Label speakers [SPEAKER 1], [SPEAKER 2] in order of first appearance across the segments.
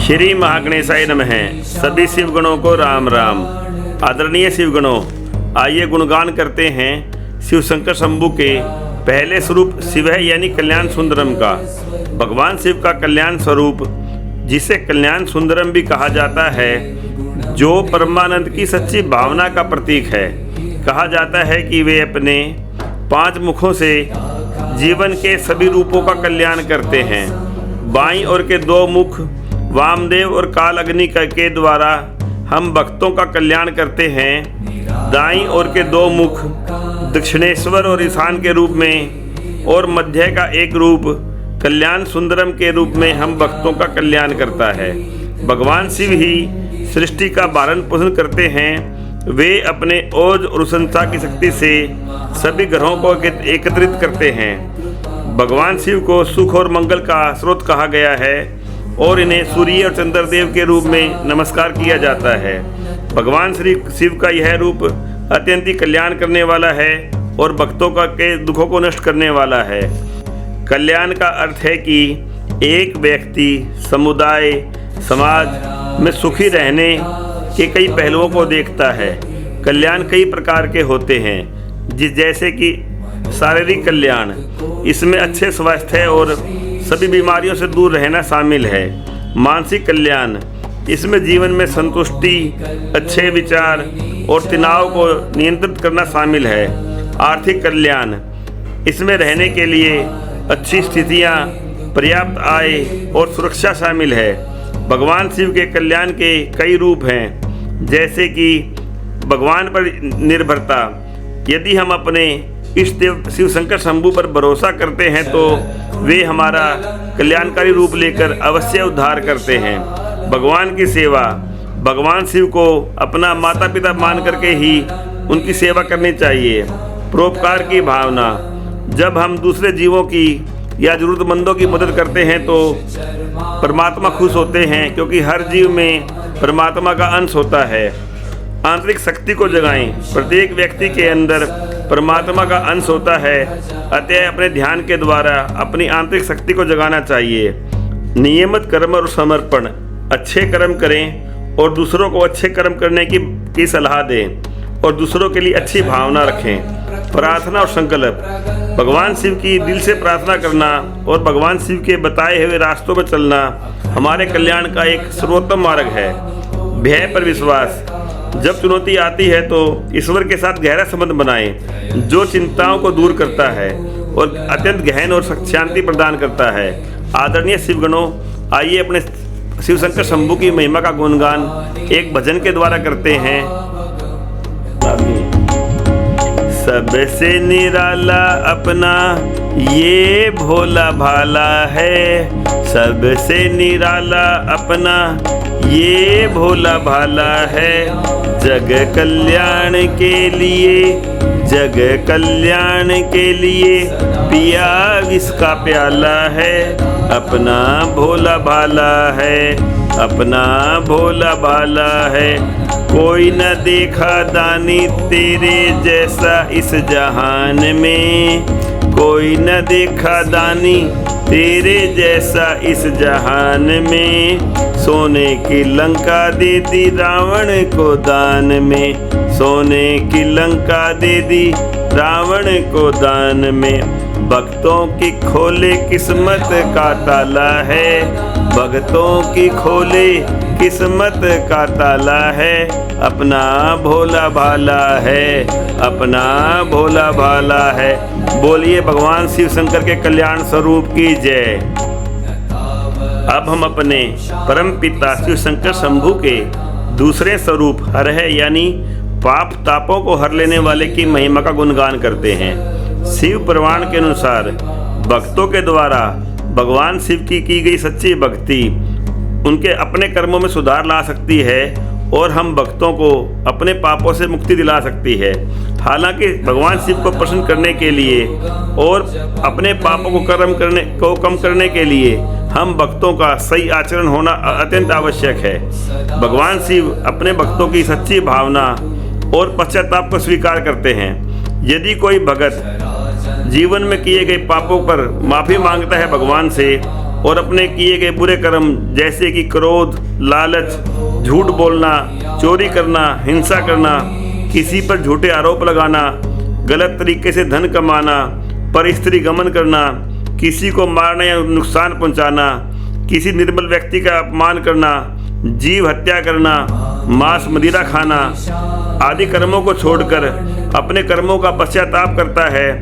[SPEAKER 1] श्री महागणेशाय नमः। सभी शिवगणों को राम राम। आदरणीय शिवगणों, आइए गुणगान करते हैं शिव शंकर शंभु के पहले स्वरूप शिव है यानी कल्याण सुंदरम का। भगवान शिव का कल्याण स्वरूप, जिसे कल्याण सुंदरम भी कहा जाता है, जो परमानंद की सच्ची भावना का प्रतीक है। कहा जाता है कि वे अपने 5 मुखों से जीवन के सभी रूपों का कल्याण करते हैं। बाईं ओर के 2 मुख वामदेव और काल अग्नि के द्वारा हम भक्तों का कल्याण करते हैं। दाईं ओर के 2 मुख दक्षिणेश्वर और ईशान के रूप में और मध्य का एक रूप कल्याण सुंदरम के रूप में हम भक्तों का कल्याण करता है। भगवान शिव ही सृष्टि का पालन पोषण करते हैं। वे अपने ओज और संस्था की शक्ति से सभी ग्रहों को एकत्रित करते हैं। भगवान शिव को सुख और मंगल का स्रोत कहा गया है और इन्हें सूर्य और चंद्रदेव के रूप में नमस्कार किया जाता है। भगवान श्री शिव का यह रूप अत्यंत ही कल्याण करने वाला है और भक्तों के दुखों को नष्ट करने वाला है। कल्याण का अर्थ है कि एक व्यक्ति समुदाय समाज में सुखी रहने के कई पहलुओं को देखता है। कल्याण कई प्रकार के होते हैं, जैसे कि शारीरिक कल्याण, इसमें अच्छे स्वास्थ्य और सभी बीमारियों से दूर रहना शामिल है। मानसिक कल्याण, इसमें जीवन में संतुष्टि, अच्छे विचार और तनाव को नियंत्रित करना शामिल है। आर्थिक कल्याण, इसमें रहने के लिए अच्छी स्थितियां, पर्याप्त आय और सुरक्षा शामिल है। भगवान शिव के कल्याण के कई रूप हैं, जैसे कि भगवान पर निर्भरता। यदि हम अपने इष्ट देव शिव शंकर शंभु पर भरोसा करते हैं तो वे हमारा कल्याणकारी रूप लेकर अवश्य उद्धार करते हैं। भगवान की सेवा, भगवान शिव को अपना माता पिता मान करके ही उनकी सेवा करनी चाहिए। परोपकार की भावना, जब हम दूसरे जीवों की या ज़रूरतमंदों की मदद करते हैं तो परमात्मा खुश होते हैं, क्योंकि हर जीव में परमात्मा का अंश होता है। आंतरिक शक्ति को जगाएं, प्रत्येक व्यक्ति के अंदर परमात्मा का अंश होता है, अतः अपने ध्यान के द्वारा अपनी आंतरिक शक्ति को जगाना चाहिए। नियमित कर्म और समर्पण, अच्छे कर्म करें और दूसरों को अच्छे कर्म करने की सलाह दें और दूसरों के लिए अच्छी भावना रखें। प्रार्थना और संकल्प, भगवान शिव की दिल से प्रार्थना करना और भगवान शिव के बताए हुए रास्तों पर चलना हमारे कल्याण का एक सर्वोत्तम मार्ग है। भय पर विश्वास, जब चुनौती आती है तो ईश्वर के साथ गहरा संबंध बनाएं, जो चिंताओं को दूर करता है और अत्यंत गहन और शांति प्रदान करता है। आदरणीय शिवगणों, आइए अपने शिव शंकर शंभु की महिमा का गुणगान एक भजन के द्वारा करते हैं। सबसे निराला अपना ये भोला भाला है, सबसे निराला अपना ये भोला भाला है। जग कल्याण के लिए, जग कल्याण के लिए पिया विष का प्याला है। अपना भोला भाला है, अपना भोला भाला है। कोई न देखा दानी तेरे जैसा इस जहान में, कोई न देखा दानी तेरे जैसा इस जहान में। सोने की लंका दे दी रावण को दान में, सोने की लंका दे दी रावण को दान में। भक्तों की खोले किस्मत का ताला है, भक्तों की खोले किस्मत का ताला है। अपना भोला भाला है, अपना भोला भाला है। बोलिए भगवान शिव शंकर के कल्याण स्वरूप की जय। अब हम अपने परम पिता शिव शंकर शंभु के दूसरे स्वरूप हर है यानी पाप तापों को हर लेने वाले की महिमा का गुणगान करते हैं। शिव पुराण के अनुसार भक्तों के द्वारा भगवान शिव की गई सच्ची भक्ति उनके अपने कर्मों में सुधार ला सकती है और हम भक्तों को अपने पापों से मुक्ति दिला सकती है। हालांकि भगवान शिव को प्रसन्न करने के लिए और अपने पापों को कम करने के लिए हम भक्तों का सही आचरण होना अत्यंत आवश्यक है। भगवान शिव अपने भक्तों की सच्ची भावना और पश्चाताप को स्वीकार करते हैं। यदि कोई भगत जीवन में किए गए पापों पर माफ़ी मांगता है भगवान से, और अपने किए गए बुरे कर्म जैसे कि क्रोध, लालच, झूठ बोलना, चोरी करना, हिंसा करना, किसी पर झूठे आरोप लगाना, गलत तरीके से धन कमाना, परस्त्री गमन करना, किसी को मारना या नुकसान पहुंचाना, किसी निर्बल व्यक्ति का अपमान करना, जीव हत्या करना, मांस मदिरा खाना आदि कर्मों को छोड़कर अपने कर्मों का पश्चाताप करता है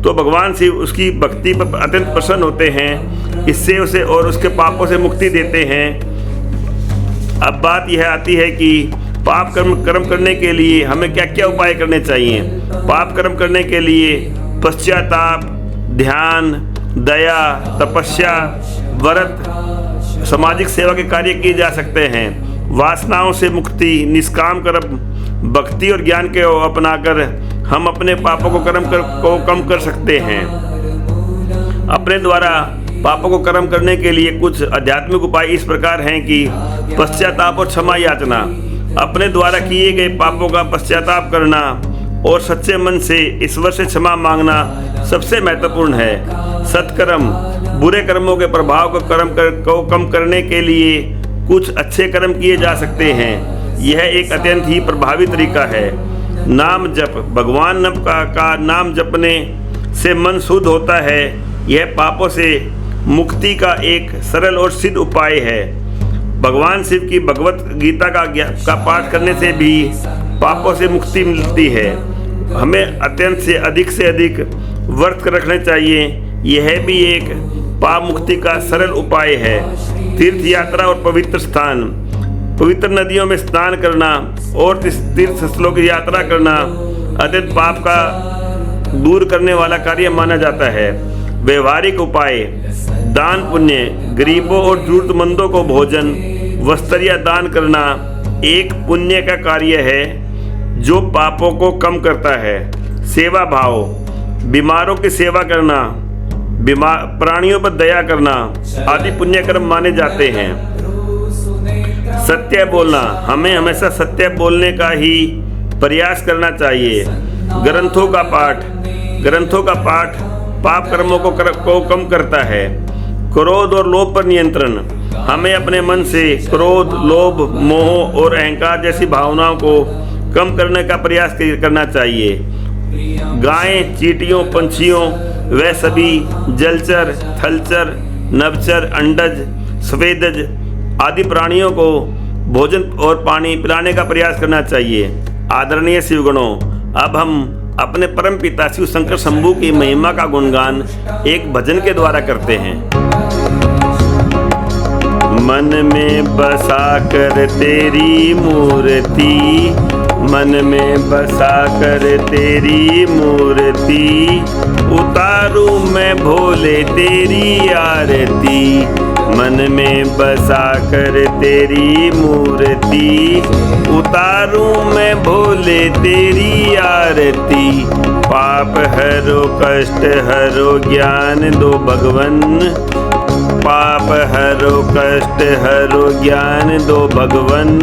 [SPEAKER 1] तो भगवान शिव उसकी भक्ति पर अत्यंत प्रसन्न होते हैं। इससे उसे और उसके पापों से मुक्ति देते हैं। अब बात यह आती है कि पाप कर्म करने के लिए हमें क्या क्या उपाय करने चाहिए। पाप कर्म करने के लिए पश्चाताप, ध्यान, दया, तपस्या, व्रत, सामाजिक सेवा के कार्य किए जा सकते हैं। वासनाओं से मुक्ति, निष्काम कर्म, भक्ति और ज्ञान के अपनाकर हम अपने पापों को कम कर सकते हैं। अपने द्वारा पापों को कम करने के लिए कुछ आध्यात्मिक उपाय इस प्रकार हैं कि पश्चाताप और क्षमा याचना, अपने द्वारा किए गए पापों का पश्चाताप करना और सच्चे मन से ईश्वर से क्षमा मांगना सबसे महत्वपूर्ण है। सत्कर्म, बुरे कर्मों के प्रभाव को कम करने के लिए कुछ अच्छे कर्म किए जा सकते हैं। यह एक अत्यंत ही प्रभावी तरीका है। नाम जप, भगवान का नाम जपने से मन शुद्ध होता है। यह पापों से मुक्ति का एक सरल और सिद्ध उपाय है। भगवान शिव की भगवत गीता का पाठ करने से भी पापों से मुक्ति मिलती है। हमें अत्यंत से अधिक व्रत रखने चाहिए। यह भी एक पाप मुक्ति का सरल उपाय है। तीर्थ यात्रा और पवित्र स्थान, पवित्र नदियों में स्नान करना और तीर्थ स्थलों की यात्रा करना अत्यंत पाप का दूर करने वाला कार्य माना जाता है। व्यवहारिक उपाय, दान पुण्य, गरीबों और जरूरतमंदों को भोजन, वस्त्र या दान करना एक पुण्य का कार्य है जो पापों को कम करता है। सेवा भाव, बीमारों की सेवा करना, प्राणियों पर दया करना आदि पुण्य कर्म माने जाते हैं। सत्य बोलना, हमें हमेशा सत्य बोलने का ही प्रयास करना चाहिए। ग्रंथों का पाठ पाप कर्मों को कम करता है। क्रोध और लोभ पर नियंत्रण, हमें अपने मन से क्रोध, लोभ, मोह और अहंकार जैसी भावनाओं को कम करने का प्रयास करना चाहिए। गायें, चींटियों, पंछियों व सभी जलचर, थलचर, नभचर, अंडज, स्वेदज आदि प्राणियों को भोजन और पानी पिलाने का प्रयास करना चाहिए। आदरणीय शिवगणों, अब हम अपने परम पिता शिव शंकर शंभू की महिमा का गुणगान एक भजन के द्वारा करते हैं। मन में बसा कर तेरी मूर्ति, मन में बसा कर तेरी मूर्ति, उतारूं मैं भोले तेरी आरती। मन में बसा कर तेरी मूर्ति, उतारूं मैं भोले तेरी आरती। पाप हरो कष्ट हरो ज्ञान दो भगवन, पाप हरो कष्ट हरो ज्ञान दो भगवन।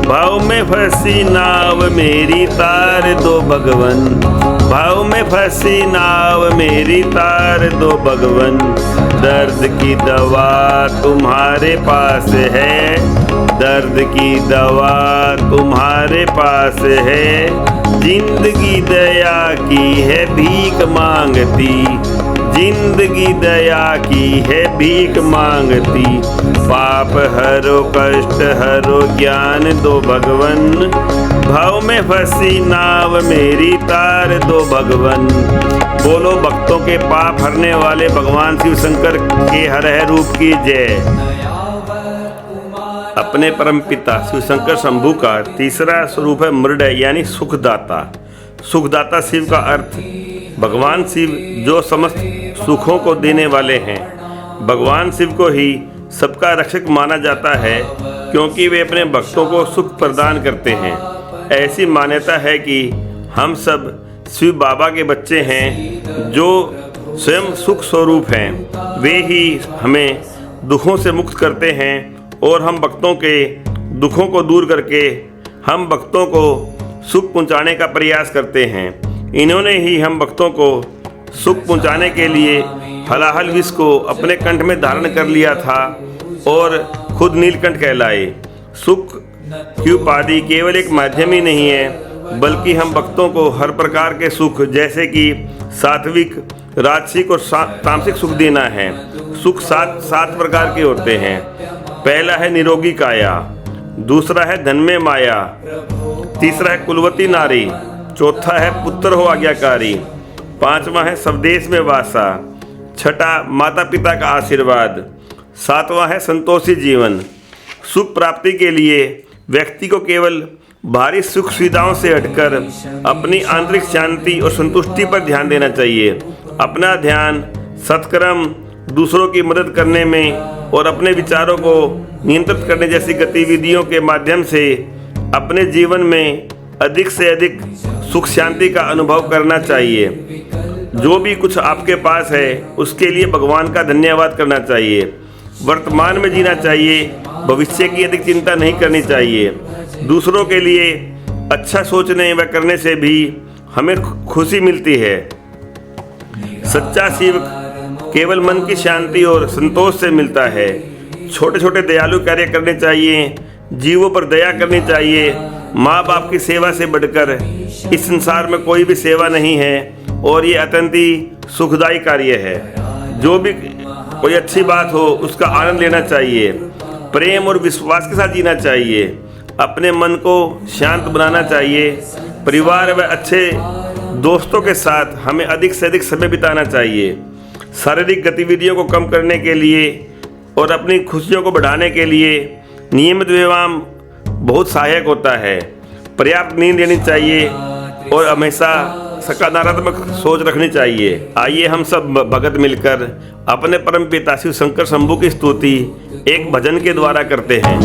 [SPEAKER 1] भाव में फंसी नाव मेरी तार दो भगवन, भाव में फंसी नाव मेरी तार दो भगवन। दर्द की दवा तुम्हारे पास है, दर्द की दवा तुम्हारे पास है। जिंदगी दया की है भीख मांगती, जिंदगी दया की है भीख मांगती। पाप हरो कष्ट हरो ज्ञान दो भगवन, भाव में फंसी नाव मेरी तार दो भगवन। बोलो भक्तों के पाप हरने वाले भगवान शिव शंकर के हर रूप की जय। अपने परम पिता शिव शंकर शंभू का तीसरा स्वरूप है मृडय यानी सुखदाता। सुखदाता शिव का अर्थ भगवान शिव जो समस्त सुखों को देने वाले हैं। भगवान शिव को ही सबका रक्षक माना जाता है क्योंकि वे अपने भक्तों को सुख प्रदान करते हैं। ऐसी मान्यता है कि हम सब शिव बाबा के बच्चे हैं जो स्वयं सुख स्वरूप हैं। वे ही हमें दुखों से मुक्त करते हैं और हम भक्तों के दुखों को दूर करके हम भक्तों को सुख पहुंचाने का प्रयास करते हैं। इन्होंने ही हम भक्तों को सुख पहुंचाने के लिए हलाहल विष को अपने कंठ में धारण कर लिया था और खुद नीलकंठ कहलाए। सुख की उपाधि केवल एक माध्यम ही नहीं है, बल्कि हम भक्तों को हर प्रकार के सुख जैसे कि सात्विक, राजसिक और तामसिक सुख देना है। सुख सात प्रकार के होते हैं। पहला है निरोगी काया, दूसरा है धन में माया, तीसरा है कुलवती नारी, चौथा है पुत्र हो आज्ञाकारी, पांचवा है स्वदेश में वासा, छठा माता पिता का आशीर्वाद, सातवां है संतोषी जीवन। सुख प्राप्ति के लिए व्यक्ति को केवल बाहरी सुख सुविधाओं से हटकर अपनी आंतरिक शांति और संतुष्टि पर ध्यान देना चाहिए। अपना ध्यान सत्कर्म, दूसरों की मदद करने में और अपने विचारों को नियंत्रित करने जैसी गतिविधियों के माध्यम से अपने जीवन में अधिक से अधिक सुख शांति का अनुभव करना चाहिए। जो भी कुछ आपके पास है उसके लिए भगवान का धन्यवाद करना चाहिए। वर्तमान में जीना चाहिए, भविष्य की अधिक चिंता नहीं करनी चाहिए। दूसरों के लिए अच्छा सोचने व करने से भी हमें खुशी मिलती है। सच्चा शिव केवल मन की शांति और संतोष से मिलता है। छोटे छोटे दयालु कार्य करने चाहिए, जीवों पर दया करनी चाहिए। माँ बाप की सेवा से बढ़कर इस संसार में कोई भी सेवा नहीं है और ये अत्यंत ही सुखदायी कार्य है। जो भी कोई अच्छी बात हो उसका आनंद लेना चाहिए। प्रेम और विश्वास के साथ जीना चाहिए। अपने मन को शांत बनाना चाहिए। परिवार व अच्छे दोस्तों के साथ हमें अधिक से अधिक समय बिताना चाहिए। शारीरिक गतिविधियों को कम करने के लिए और अपनी खुशियों को बढ़ाने के लिए नियमित व्यायाम बहुत सहायक होता है। पर्याप्त नींद लेनी चाहिए और हमेशा सकारात्मक सोच रखनी चाहिए। आइए हम सब भगत मिलकर अपने परम पिता शिव शंकर शंभू की स्तुति एक भजन के द्वारा करते हैं।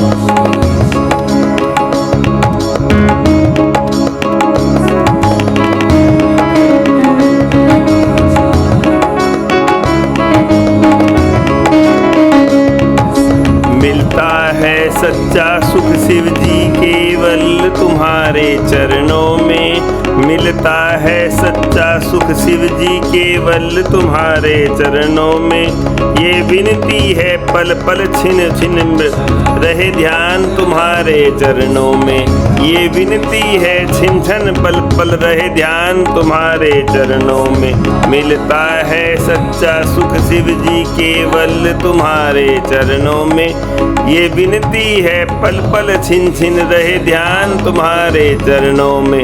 [SPEAKER 1] मिलता है सच्चा सुख शिव जी केवल तुम्हारे चरणों में। मिलता है सच्चा सुख शिव जी केवल तुम्हारे चरणों में। ये विनती है पल पल छिन छिन रहे ध्यान तुम्हारे चरणों में। ये विनती है छिन छिन पल पल रहे ध्यान तुम्हारे चरणों में। मिलता है सच्चा सुख शिव जी केवल तुम्हारे चरणों में। ये विनती है पल पल छिन छिन रहे ध्यान तुम्हारे चरणों में।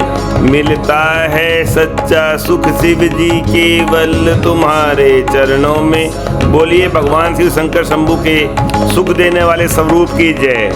[SPEAKER 1] मिलता है सच्चा सुख शिव जी केवल तुम्हारे चरणों में। बोलिए भगवान शिव शंकर शंभू के सुख देने वाले स्वरूप की जय।